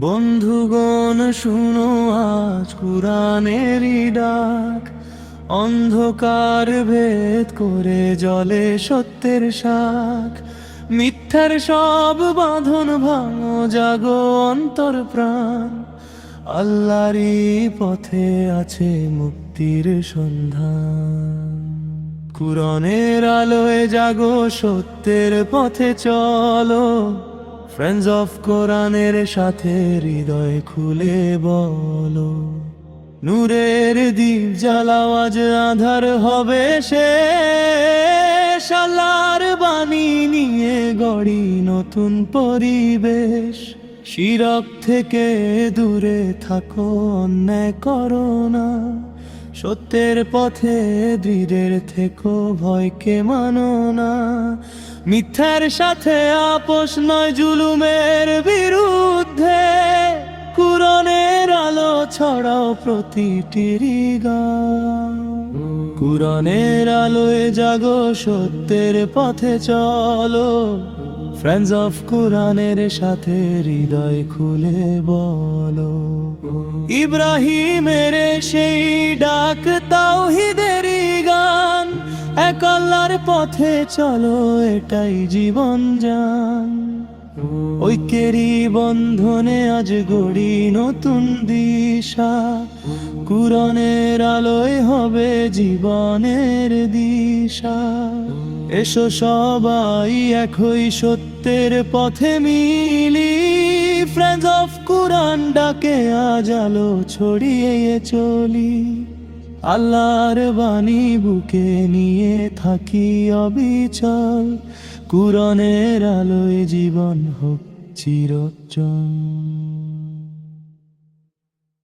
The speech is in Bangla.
বন্ধুগণ শুনো আজ কুরআনেরই ডাক, অন্ধকার ভেদ করে জ্বলে সত্যের শাখ। মিথ্যার সব বাঁধন ভাঙো, জাগো অন্তর প্রাণ, আল্লাহরই পথে আছে মুক্তির সন্ধান। কুরআনের আলোয় জাগো, সত্যের পথে চলো, ফ্রেন্ডস অফ কোরআনের সাথে হৃদয় খুলে বলো। নূরের দ্বীপ জ্বালাও, আজ আধার হবে শেষ, আল্লাহর বাণী নিয়ে গড়ি নতুন পরিবেশ। শিরক থেকে দূরে থাকো, অন্যায় করো না, সত্যের পথে দৃঢ়ের থেকো, ভয়কে মানো না। মিথ্যার সাথে আপোষ নয়, জুলুমের বিরুদ্ধে কুরআনের আলো ছড়াও প্রতিটি গান। কুরআনের আলোয় জাগো, সত্যের পথে চলো, ফ্রেন্ডস অফ কোরআনের সাথে হৃদয় খুলে বলো। ইব্রাহিমের সেই ডাক, তাওহীদেরই গান, এক আল্লাহর পথে চলো, এটাই জীবন যান। ঐক্যেরই বন্ধনে আজ গড়ি নতুন দিশা, কুরআনের আলোয় হবে জীবনের দিশা। এসো সবাই একই সত্যের পথে মিলি, ফ্রেন্ডস অফ কোরআন ডাকে আজ আলো ছড়িয়ে চলি। আল্লাহর বাণী বুকে নিয়ে থাকি অবিচল, কুরআনের আলোয় জীবন হোক চিরোজ্জ্বল।